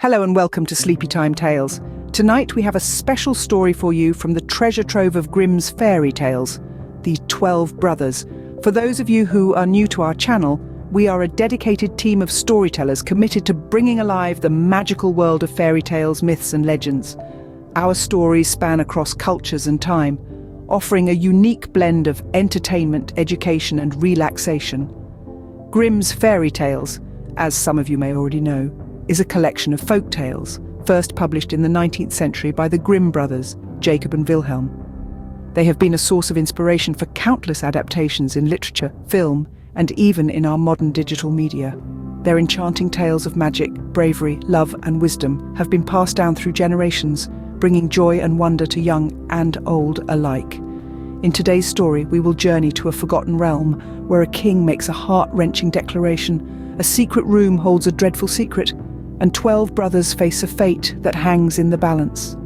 Hello and welcome to Sleepy Time Tales. Tonight we have a special story for you from the treasure trove of Grimm's fairy tales, the 12 Brothers. For those of you who are new to our channel, we are a dedicated team of storytellers committed to bringing alive the magical world of fairy tales, myths and legends. Our stories span across cultures and time, offering a unique blend of entertainment, education and relaxation. Grimm's fairy tales, as some of you may already know, is a collection of folk tales, first published in the 19th century by the Grimm brothers, Jacob and Wilhelm. They have been a source of inspiration for countless adaptations in literature, film, and even in our modern digital media. Their enchanting tales of magic, bravery, love, and wisdom have been passed down through generations, bringing joy and wonder to young and old alike. In today's story, we will journey to a forgotten realm where a king makes a heart-wrenching declaration, a secret room holds a dreadful secret, and 12 brothers face a fate that hangs in the balance.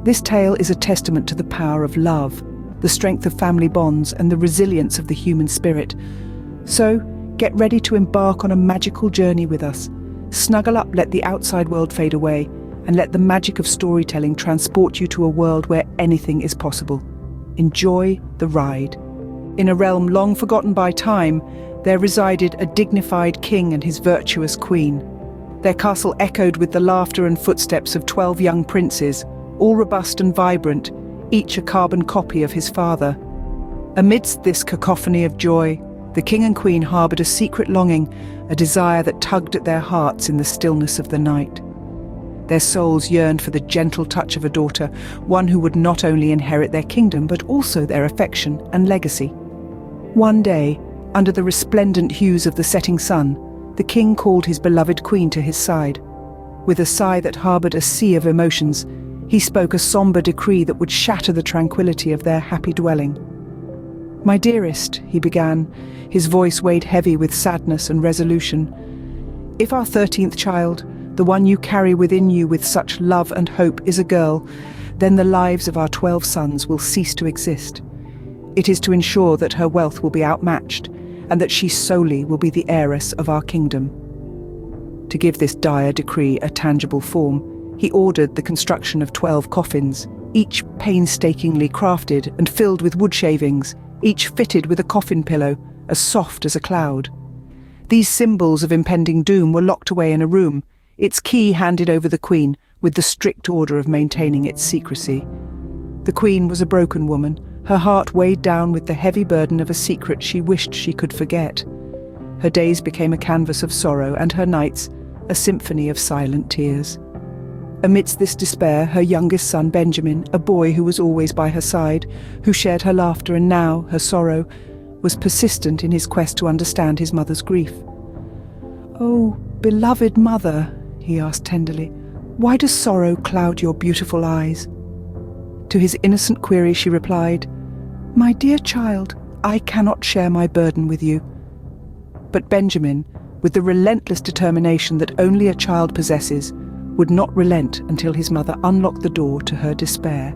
This tale is a testament to the power of love, the strength of family bonds, and the resilience of the human spirit. So, get ready to embark on a magical journey with us. Snuggle up, let the outside world fade away, and let the magic of storytelling transport you to a world where anything is possible. Enjoy the ride. In a realm long forgotten by time, there resided a dignified king and his virtuous queen. Their castle echoed with the laughter and footsteps of 12 young princes, all robust and vibrant, each a carbon copy of his father. Amidst this cacophony of joy, the king and queen harboured a secret longing, a desire that tugged at their hearts in the stillness of the night. Their souls yearned for the gentle touch of a daughter, one who would not only inherit their kingdom but also their affection and legacy. One day, under the resplendent hues of the setting sun, the king called his beloved queen to his side. With a sigh that harboured a sea of emotions, he spoke a sombre decree that would shatter the tranquility of their happy dwelling. "My dearest," he began, his voice weighed heavy with sadness and resolution, "if our 13th child, the one you carry within you with such love and hope, is a girl, then the lives of our 12 sons will cease to exist. It is to ensure that her wealth will be outmatched, and that she solely will be the heiress of our kingdom." To give this dire decree a tangible form, he ordered the construction of 12 coffins, each painstakingly crafted and filled with wood shavings, each fitted with a coffin pillow as soft as a cloud. These symbols of impending doom were locked away in a room, its key handed over the queen with the strict order of maintaining its secrecy. The queen was a broken woman, her heart weighed down with the heavy burden of a secret she wished she could forget. Her days became a canvas of sorrow, and her nights a symphony of silent tears. Amidst this despair, her youngest son Benjamin, a boy who was always by her side, who shared her laughter and now her sorrow, was persistent in his quest to understand his mother's grief. "Oh, beloved mother," he asked tenderly, "why does sorrow cloud your beautiful eyes?" To his innocent query she replied, "My dear child, I cannot share my burden with you." But Benjamin, with the relentless determination that only a child possesses, would not relent until his mother unlocked the door to her despair,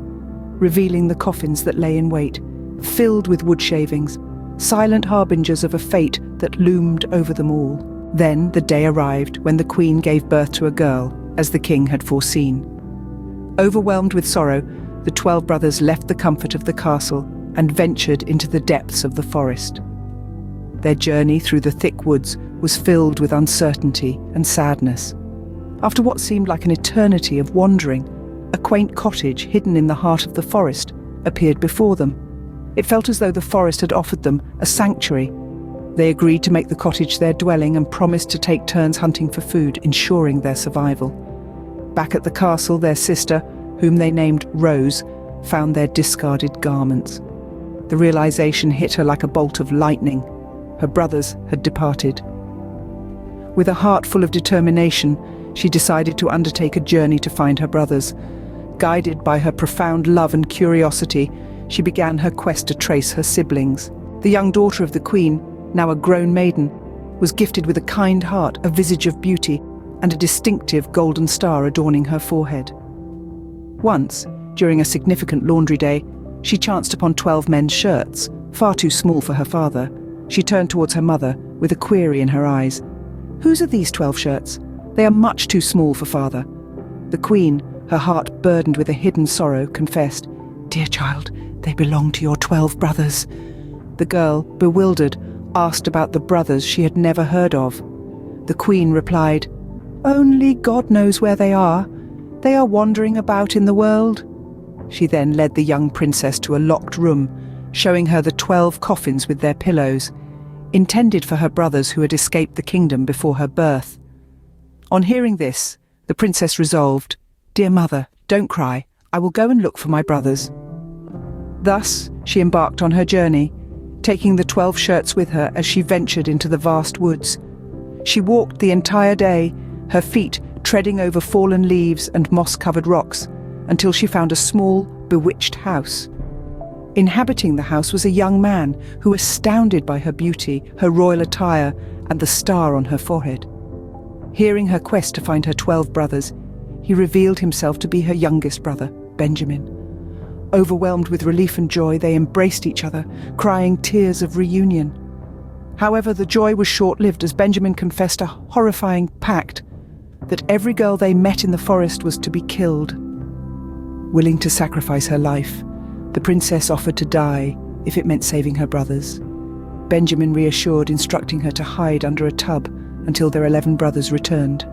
revealing the coffins that lay in wait, filled with wood shavings, silent harbingers of a fate that loomed over them all. Then the day arrived when the queen gave birth to a girl, as the king had foreseen. Overwhelmed with sorrow, the 12 brothers left the comfort of the castle and ventured into the depths of the forest. Their journey through the thick woods was filled with uncertainty and sadness. After what seemed like an eternity of wandering, a quaint cottage hidden in the heart of the forest appeared before them. It felt as though the forest had offered them a sanctuary. They agreed to make the cottage their dwelling and promised to take turns hunting for food, ensuring their survival. Back at the castle, their sister, whom they named Rose, found their discarded garments. The realization hit her like a bolt of lightning. Her brothers had departed. With a heart full of determination, she decided to undertake a journey to find her brothers. Guided by her profound love and curiosity, she began her quest to trace her siblings. The young daughter of the queen, now a grown maiden, was gifted with a kind heart, a visage of beauty, and a distinctive golden star adorning her forehead. Once, during a significant laundry day, she chanced upon 12 men's shirts, far too small for her father. She turned towards her mother with a query in her eyes. "Whose are these 12 shirts? They are much too small for father." The queen, her heart burdened with a hidden sorrow, confessed, "Dear child, they belong to your 12 brothers." The girl, bewildered, asked about the brothers she had never heard of. The queen replied, "Only God knows where they are. They are wandering about in the world." She then led the young princess to a locked room, showing her the 12 coffins with their pillows, intended for her brothers who had escaped the kingdom before her birth. On hearing this, the princess resolved, "Dear mother, don't cry. I will go and look for my brothers." Thus, she embarked on her journey, taking the 12 shirts with her as she ventured into the vast woods. She walked the entire day, her feet treading over fallen leaves and moss-covered rocks, until she found a small, bewitched house. Inhabiting the house was a young man who was astounded by her beauty, her royal attire, and the star on her forehead. Hearing her quest to find her 12 brothers, he revealed himself to be her youngest brother, Benjamin. Overwhelmed with relief and joy, they embraced each other, crying tears of reunion. However, the joy was short-lived as Benjamin confessed a horrifying pact that every girl they met in the forest was to be killed. Willing to sacrifice her life, the princess offered to die if it meant saving her brothers. Benjamin reassured, instructing her to hide under a tub until their 11 brothers returned.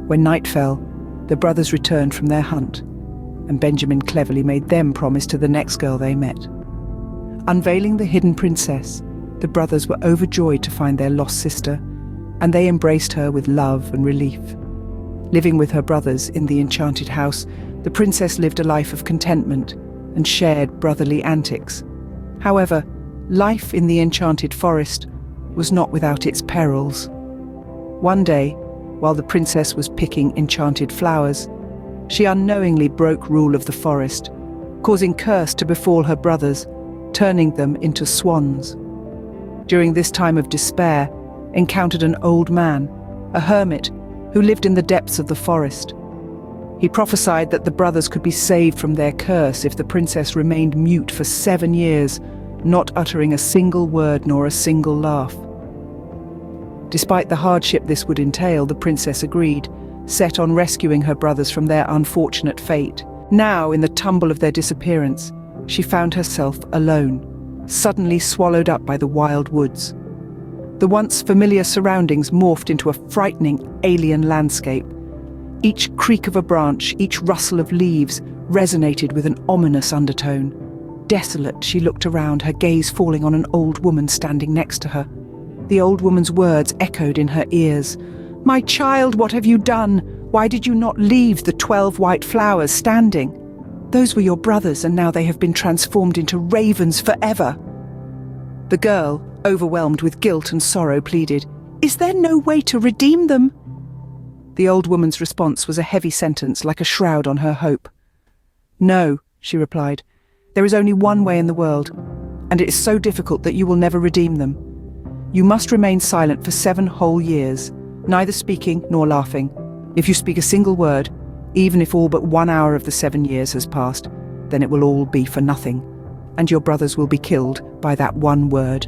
When night fell, the brothers returned from their hunt, and Benjamin cleverly made them promise to the next girl they met. Unveiling the hidden princess, the brothers were overjoyed to find their lost sister, and they embraced her with love and relief. Living with her brothers in the enchanted house, the princess lived a life of contentment and shared brotherly antics. However, life in the enchanted forest was not without its perils. One day, while the princess was picking enchanted flowers, she unknowingly broke rule of the forest, causing curse to befall her brothers, turning them into swans. During this time of despair, encountered an old man, a hermit, who lived in the depths of the forest. He prophesied that the brothers could be saved from their curse if the princess remained mute for 7 years, not uttering a single word nor a single laugh. Despite the hardship this would entail, the princess agreed, set on rescuing her brothers from their unfortunate fate. Now, in the tumble of their disappearance, she found herself alone, suddenly swallowed up by the wild woods. The once familiar surroundings morphed into a frightening alien landscape. Each creak of a branch, each rustle of leaves, resonated with an ominous undertone. Desolate, she looked around, her gaze falling on an old woman standing next to her. The old woman's words echoed in her ears. "My child, what have you done? Why did you not leave the 12 white flowers standing? Those were your brothers, and now they have been transformed into ravens forever." The girl, overwhelmed with guilt and sorrow, pleaded, "Is there no way to redeem them?" The old woman's response was a heavy sentence, like a shroud on her hope. "No," she replied, "there is only one way in the world, and it is so difficult that you will never redeem them. You must remain silent for 7 whole years, neither speaking nor laughing. If you speak a single word, even if all but 1 hour of the 7 years has passed, then it will all be for nothing, and your brothers will be killed by that one word."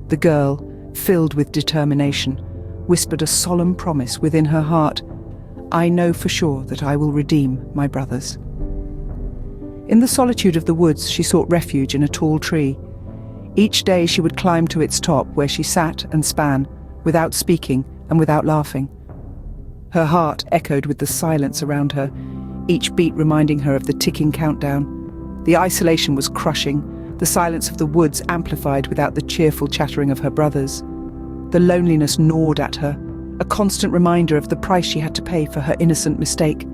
The girl, filled with determination, whispered a solemn promise within her heart, "I know for sure that I will redeem my brothers." In the solitude of the woods, she sought refuge in a tall tree. Each day she would climb to its top, where she sat and span, without speaking and without laughing. Her heart echoed with the silence around her, each beat reminding her of the ticking countdown. The isolation was crushing, the silence of the woods amplified without the cheerful chattering of her brothers. The loneliness gnawed at her, a constant reminder of the price she had to pay for her innocent mistake.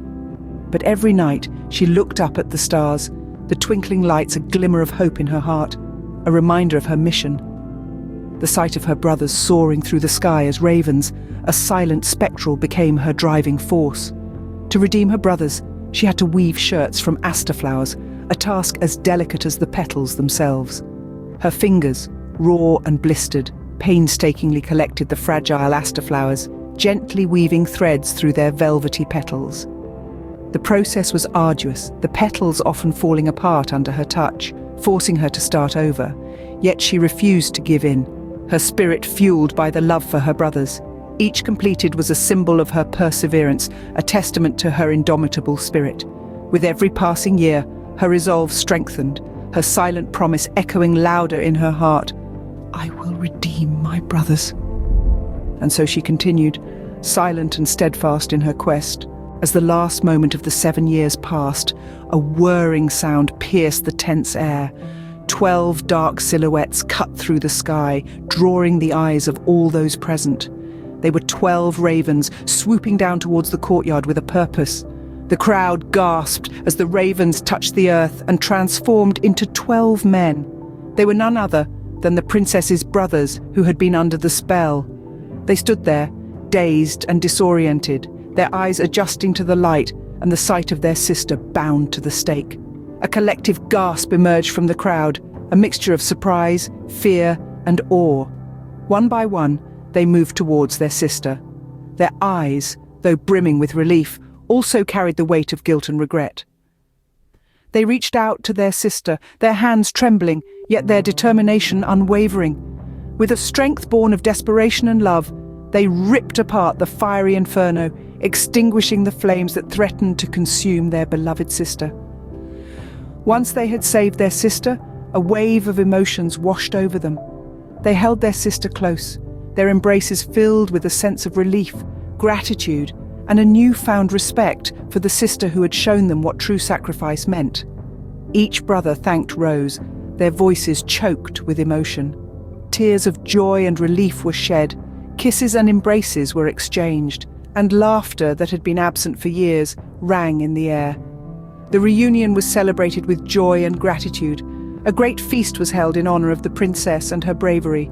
But every night she looked up at the stars, the twinkling lights a glimmer of hope in her heart, a reminder of her mission. The sight of her brothers soaring through the sky as ravens, a silent spectral, became her driving force. To redeem her brothers, she had to weave shirts from aster flowers, a task as delicate as the petals themselves. Her fingers, raw and blistered, painstakingly collected the fragile aster flowers, gently weaving threads through their velvety petals. The process was arduous, the petals often falling apart under her touch, forcing her to start over. Yet she refused to give in, her spirit fueled by the love for her brothers. Each completed was a symbol of her perseverance, a testament to her indomitable spirit. With every passing year, her resolve strengthened, her silent promise echoing louder in her heart. "I will redeem my brothers." And so she continued, silent and steadfast in her quest. As the last moment of the 7 years passed, a whirring sound pierced the tense air. 12 dark silhouettes cut through the sky, drawing the eyes of all those present. They were 12 ravens, swooping down towards the courtyard with a purpose. The crowd gasped as the ravens touched the earth and transformed into 12 men. They were none other than the princess's brothers who had been under the spell. They stood there, dazed and disoriented, their eyes adjusting to the light and the sight of their sister bound to the stake. A collective gasp emerged from the crowd, a mixture of surprise, fear, and awe. One by one, they moved towards their sister. Their eyes, though brimming with relief, also carried the weight of guilt and regret. They reached out to their sister, their hands trembling, yet their determination unwavering. With a strength born of desperation and love, they ripped apart the fiery inferno, extinguishing the flames that threatened to consume their beloved sister. Once they had saved their sister, a wave of emotions washed over them. They held their sister close, their embraces filled with a sense of relief, gratitude, and a newfound respect for the sister who had shown them what true sacrifice meant. Each brother thanked Rose, their voices choked with emotion. Tears of joy and relief were shed, kisses and embraces were exchanged, and laughter that had been absent for years rang in the air. The reunion was celebrated with joy and gratitude. A great feast was held in honor of the princess and her bravery.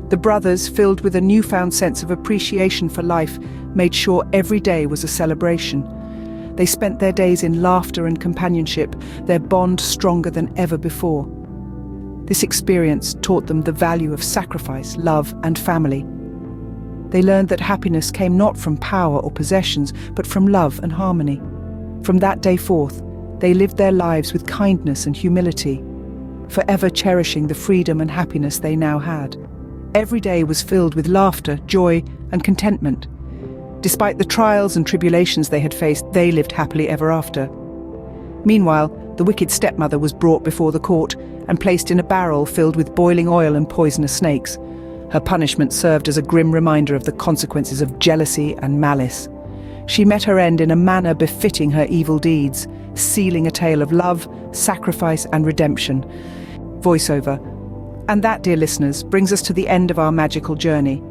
The brothers, filled with a newfound sense of appreciation for life, made sure every day was a celebration. They spent their days in laughter and companionship, their bond stronger than ever before. This experience taught them the value of sacrifice, love, and family. They learned that happiness came not from power or possessions, but from love and harmony. From that day forth, they lived their lives with kindness and humility, forever cherishing the freedom and happiness they now had. Every day was filled with laughter, joy, and contentment. Despite the trials and tribulations they had faced, they lived happily ever after. Meanwhile, the wicked stepmother was brought before the court and placed in a barrel filled with boiling oil and poisonous snakes. Her punishment served as a grim reminder of the consequences of jealousy and malice. She met her end in a manner befitting her evil deeds, sealing a tale of love, sacrifice, and redemption. Voiceover. And that, dear listeners, brings us to the end of our magical journey.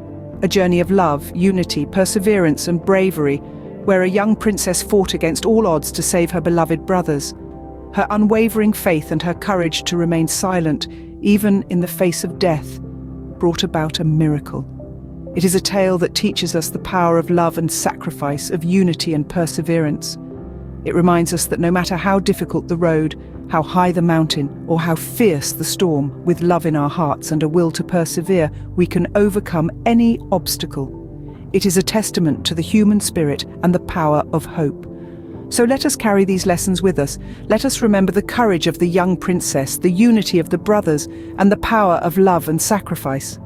A journey of love, unity, perseverance, and bravery, where a young princess fought against all odds to save her beloved brothers. Her unwavering faith and her courage to remain silent, even in the face of death, brought about a miracle. It is a tale that teaches us the power of love and sacrifice, of unity and perseverance. It reminds us that no matter how difficult the road, how high the mountain, or how fierce the storm, with love in our hearts and a will to persevere, we can overcome any obstacle. It is a testament to the human spirit and the power of hope. So let us carry these lessons with us. Let us remember the courage of the young princess, the unity of the brothers, and the power of love and sacrifice.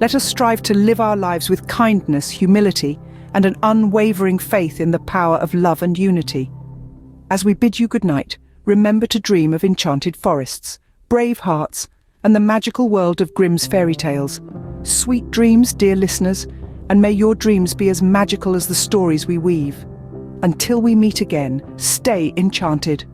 Let us strive to live our lives with kindness, humility, and an unwavering faith in the power of love and unity. As we bid you good night, remember to dream of enchanted forests, brave hearts, and the magical world of Grimm's fairy tales. Sweet dreams, dear listeners, and may your dreams be as magical as the stories we weave. Until we meet again, stay enchanted.